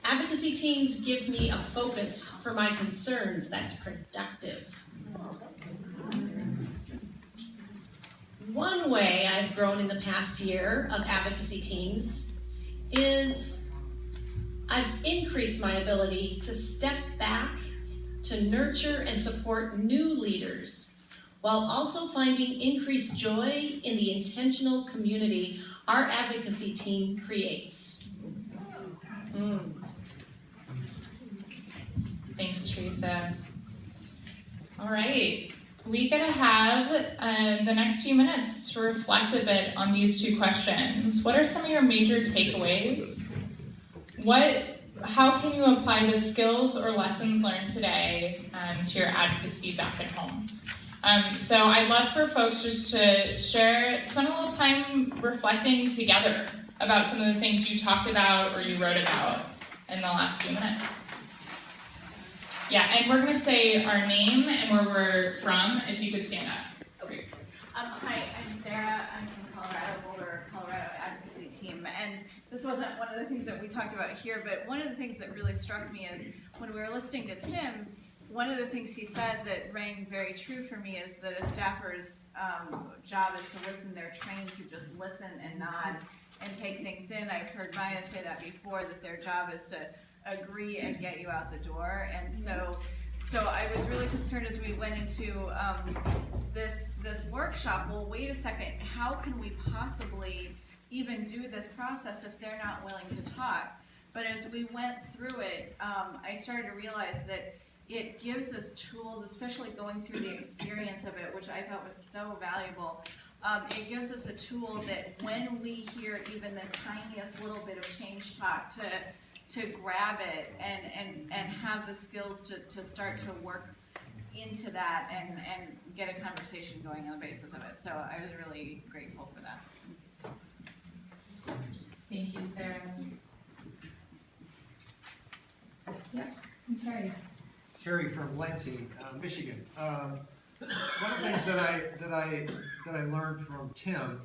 Advocacy teams give me a focus for my concerns that's productive. One way I've grown in the past year of advocacy teams is I've increased my ability to step back to nurture and support new leaders, while also finding increased joy in the intentional community our advocacy team creates. Thanks, Teresa. All right, we get to have the next few minutes to reflect a bit on these two questions. What are some of your major takeaways? How can you apply the skills or lessons learned today to your advocacy back at home? So I'd love for folks just to spend a little time reflecting together about some of the things you talked about or you wrote about in the last few minutes. Yeah, and we're going to say our name and where we're from, if you could stand up. Okay. Hi, I'm Sarah. I'm from Colorado, Boulder, Colorado Advocacy Team. And this wasn't one of the things that we talked about here, but one of the things that really struck me is when we were listening to Tim, one of the things he said that rang very true for me is that a staffer's job is to listen. They're trained to just listen and nod and take things in. I've heard Maya say that before, that their job is to agree and get you out the door. And so I was really concerned as we went into this workshop, well, wait a second, how can we possibly even do this process if they're not willing to talk? But as we went through it, I started to realize that it gives us tools, especially going through the experience of it, which I thought was so valuable. It gives us a tool that when we hear even the tiniest little bit of change talk, to grab it and have the skills to start to work into that and get a conversation going on the basis of it. So I was really grateful for that. Thank you, Sarah. Yeah, I'm sorry. Terry from Lansing, Michigan. One of the things that I learned from Tim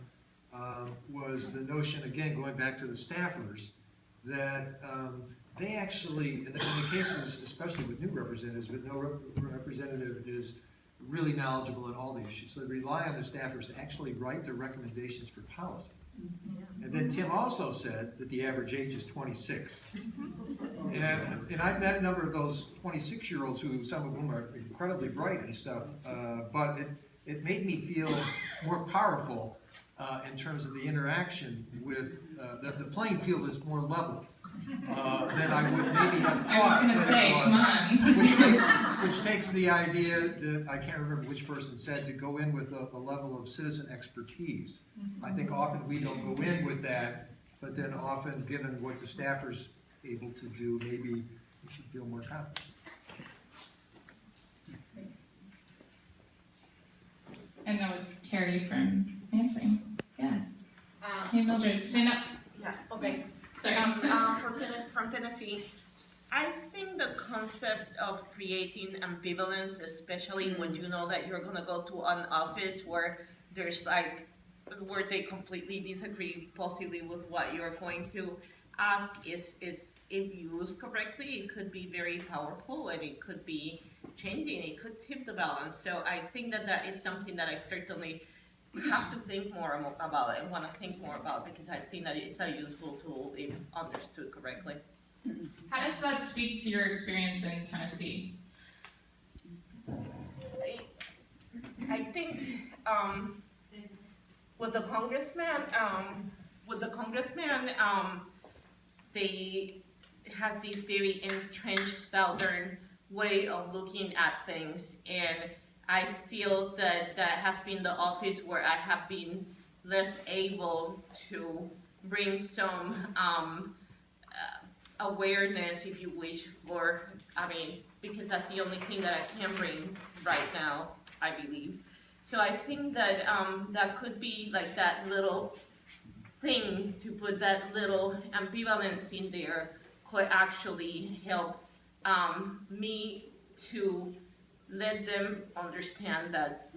was the notion, again, going back to the staffers, that they actually, in the cases, especially with new representatives, but no representative is really knowledgeable in all the issues. So they rely on the staffers to actually write their recommendations for policy. And then Tim also said that the average age is 26. And I've met a number of those 26-year-olds who, some of them are incredibly bright and stuff, but it made me feel more powerful in terms of the interaction with, the playing field is more level than I would maybe have thought. I was going to say, come on. Which takes the idea that, I can't remember which person said, to go in with a level of citizen expertise. I think often we don't go in with that, but then often, given what the staffer's able to do, maybe we should feel more confident. And that was Terry from Lansing. Yeah. Hey, Mildred, stand up. Yeah, okay. Sorry. From Tennessee, I think the concept of creating ambivalence, especially when you know that you're going to go to an office where there's where they completely disagree possibly with what you're going to ask, is if used correctly, it could be very powerful and it could be changing, it could tip the balance. So I think that is something that I certainly have to think more about and want to think more about, because I think that it's a useful tool if understood correctly. How does that speak to your experience in Tennessee? I think with the congressman, they have this very entrenched Southern way of looking at things, and I feel that has been the office where I have been less able to bring some awareness, if you wish, because that's the only thing that I can bring right now, I believe. So I think that that could be like that little thing, to put that little ambivalence in there, could actually help me to let them understand that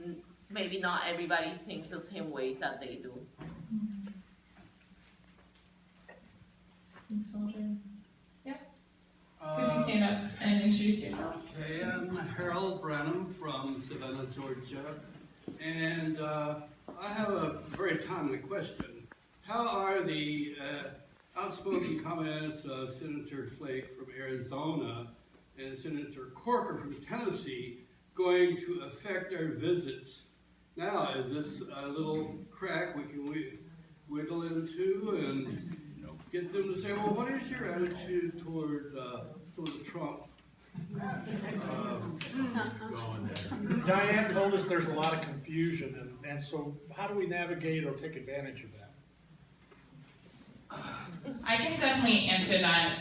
maybe not everybody thinks the same way that they do. Thanks, Mildred. Yeah. I'm Harold Brenham from Savannah, Georgia, and I have a very timely question. How are the outspoken comments of Senator Flake from Arizona and Senator Corker from Tennessee going to affect our visits? Now, is this a little crack we can wiggle into and get them to say, well, what is your attitude toward Trump? Diane told us there's a lot of confusion, and so how do we navigate or take advantage of that? I can definitely answer that,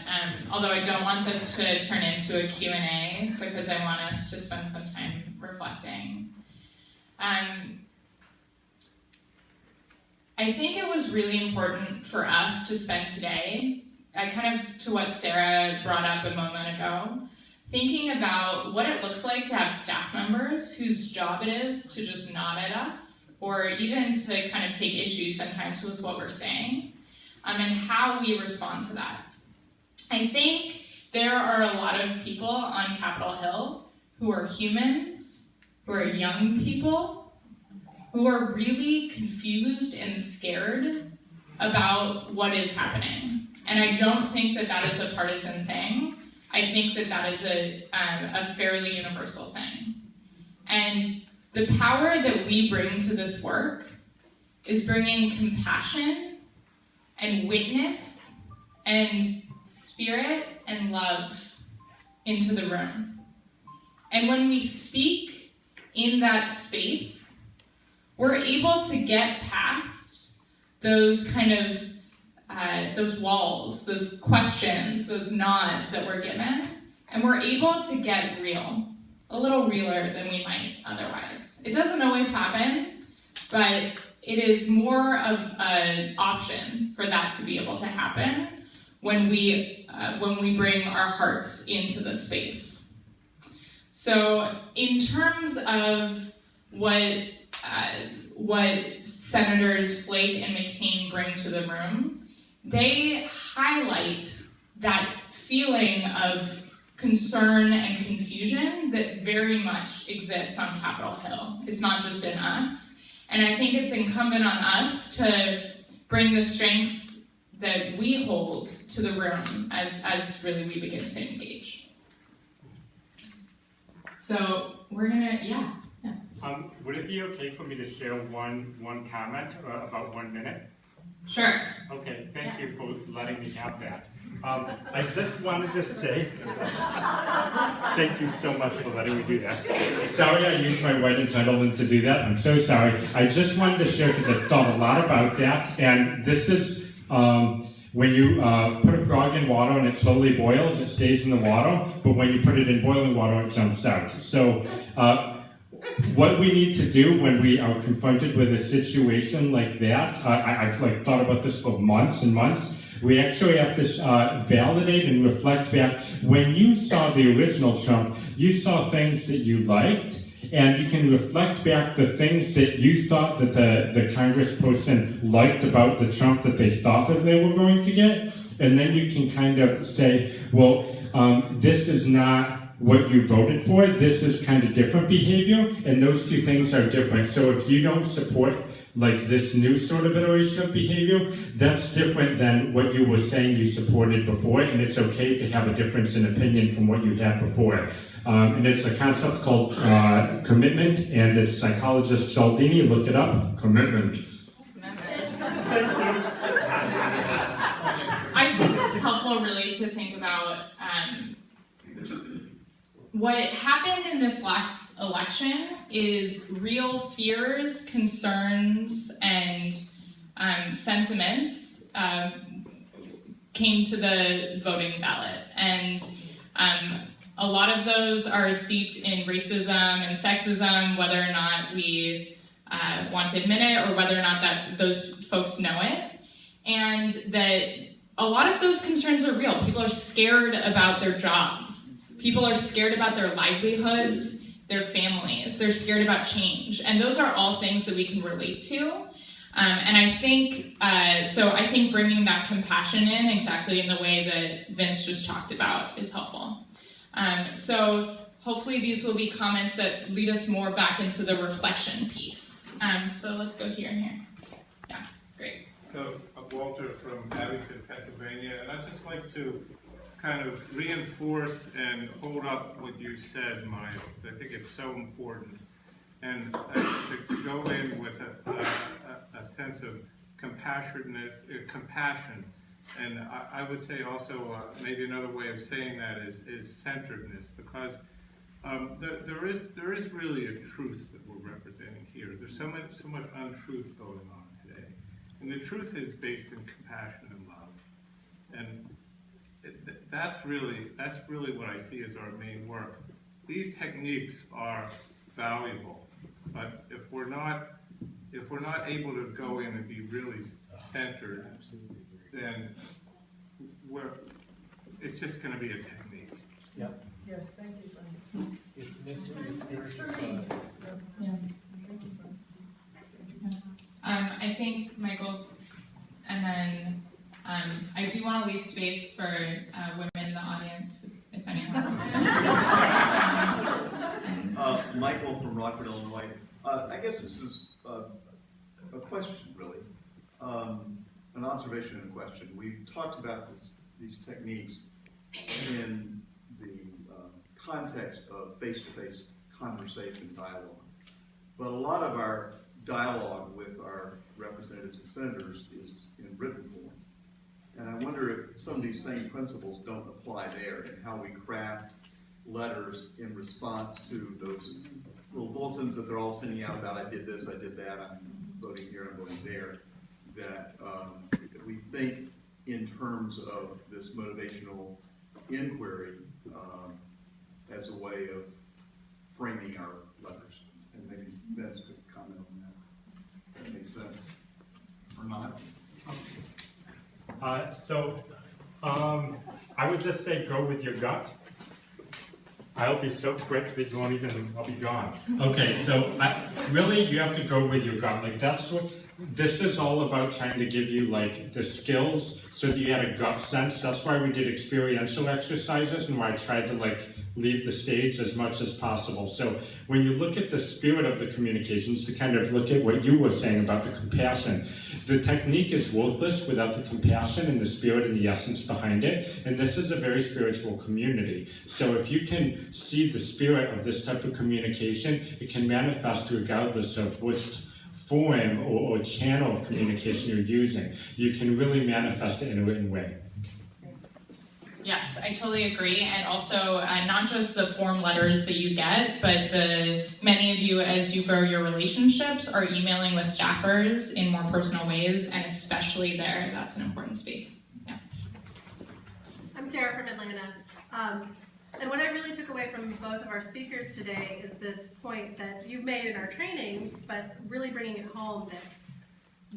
although I don't want this to turn into a Q&A because I want us to spend some time reflecting. I think it was really important for us to spend today, kind of to what Sarah brought up a moment ago, thinking about what it looks like to have staff members whose job it is to just nod at us, or even to kind of take issue sometimes with what we're saying, and how we respond to that. I think there are a lot of people on Capitol Hill who are humans, who are young people, who are really confused and scared about what is happening. And I don't think that that is a partisan thing. I think that that is a fairly universal thing. And the power that we bring to this work is bringing compassion and witness and spirit and love into the room. And when we speak in that space, we're able to get past those kind of those walls, those questions, those nods that we're given, and we're able to get real, a little realer than we might otherwise. It doesn't always happen, but it is more of an option for that to be able to happen when we bring our hearts into the space. So in terms of what Senators Flake and McCain bring to the room, they highlight that feeling of concern and confusion that very much exists on Capitol Hill. It's not just in us. And I think it's incumbent on us to bring the strengths that we hold to the room as really we begin to engage. So we're gonna, yeah. Would it be okay for me to share one comment about 1 minute? Sure. Okay, thank you for letting me have that. I just wanted to say, thank you so much for letting me do that. Sorry I used my white entitlement to do that. I'm so sorry. I just wanted to share because I've thought a lot about that. And this is when you put a frog in water and it slowly boils, it stays in the water. But when you put it in boiling water, it jumps out. So what we need to do when we are confronted with a situation like that, I've thought about this for months and months. We actually have to validate and reflect back. When you saw the original Trump, you saw things that you liked, and you can reflect back the things that you thought that the congressperson liked about the Trump that they thought that they were going to get, and then you can kind of say, well, this is not what you voted for, this is kind of different behavior, and those two things are different. So if you don't support like this new sort of iteration of behavior, that's different than what you were saying you supported before, and it's okay to have a difference in opinion from what you had before. And it's a concept called commitment, and it's psychologist Cialdini, look it up, commitment. I think that's helpful really to think about what happened in this last election is real fears, concerns, and sentiments came to the voting ballot. And a lot of those are steeped in racism and sexism, whether or not we want to admit it or whether or not that those folks know it. And that a lot of those concerns are real. People are scared about their jobs. People are scared about their livelihoods, their families. They're scared about change. And those are all things that we can relate to. And I think, so I think bringing that compassion in exactly in the way that Vince just talked about is helpful. So hopefully these will be comments that lead us more back into the reflection piece. So let's go here and here. Yeah, great. So, Walter from Abington, Pennsylvania, and I'd just like to kind of reinforce and hold up what you said, Maya. I think it's so important. And to go in with a sense of compassion. And I would say also, maybe another way of saying that is centeredness, because there is really a truth that we're representing here. There's so much untruth going on today. And the truth is based in compassion and love. And that's really what I see as our main work. These techniques are valuable, but if we're not able to go in and be really centered, then it's just going to be a technique. Yep. Yes, thank you, Frank. It's missing the spiritual side. Yeah. I think Michael, and then I do want to leave space for women in the audience, if anyone wants to. Michael from Rockford, Illinois. I guess this is a question, really, an observation and a question. We've talked about these techniques in the context of face-to-face conversation dialogue. But a lot of our dialogue with our representatives and senators is in written form. And I wonder if some of these same principles don't apply there in how we craft letters in response to those little bulletins that they're all sending out about, I did this, I did that, I'm voting here, I'm voting there, that we think in terms of this motivational inquiry as a way of framing our letters. And maybe Ben's could comment on that. That makes sense. Or not? I would just say go with your gut. I'll be so quick that you won't even, I'll be gone. Okay, so really you have to go with your gut. Like that's what, this is all about trying to give you like the skills so that you had a gut sense. That's why we did experiential exercises and why I tried to like leave the stage as much as possible. So when you look at the spirit of the communications, to kind of look at what you were saying about the compassion, the technique is worthless without the compassion and the spirit and the essence behind it. And this is a very spiritual community. So if you can see the spirit of this type of communication, it can manifest regardless of which form or channel of communication you're using. You can really manifest it in a written way. Yes, I totally agree. And also, not just the form letters that you get, but many of you, as you grow your relationships, are emailing with staffers in more personal ways, and especially there, that's an important space. Yeah. I'm Sarah from Atlanta. And what I really took away from both of our speakers today is this point that you've made in our trainings, but really bringing it home that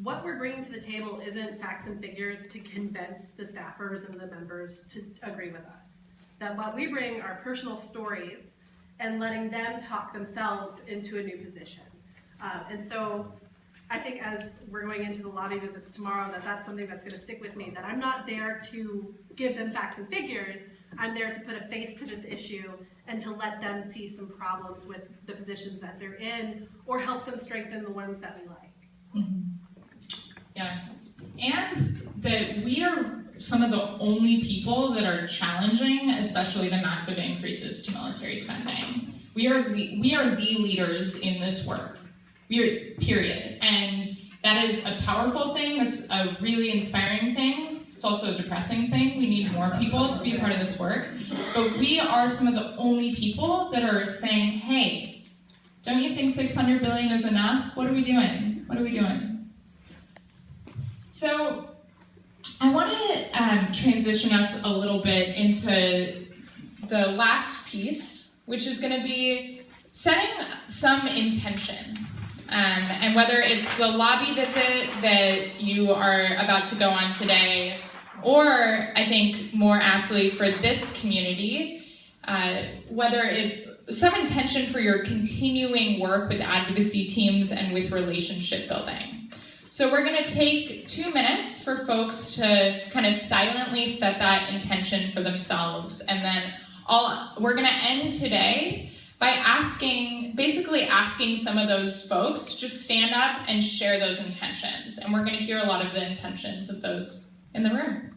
what we're bringing to the table isn't facts and figures to convince the staffers and the members to agree with us. That what we bring are personal stories and letting them talk themselves into a new position. And so I think as we're going into the lobby visits tomorrow, that's something that's going to stick with me, that I'm not there to give them facts and figures. I'm there to put a face to this issue and to let them see some problems with the positions that they're in or help them strengthen the ones that we like. Mm-hmm. Yeah, and that we are some of the only people that are challenging, especially the massive increases to military spending. We are the leaders in this work. Period. And that is a powerful thing. That's a really inspiring thing. It's also a depressing thing. We need more people to be a part of this work. But we are some of the only people that are saying, hey, don't you think 600 billion is enough? What are we doing? What are we doing? So I want to transition us a little bit into the last piece, which is going to be setting some intention. And whether it's the lobby visit that you are about to go on today, or I think more aptly for this community, some intention for your continuing work with advocacy teams and with relationship building. So we're going to take 2 minutes for folks to kind of silently set that intention for themselves, and then we're going to end today by basically asking some of those folks to just stand up and share those intentions. And we're going to hear a lot of the intentions of those in the room.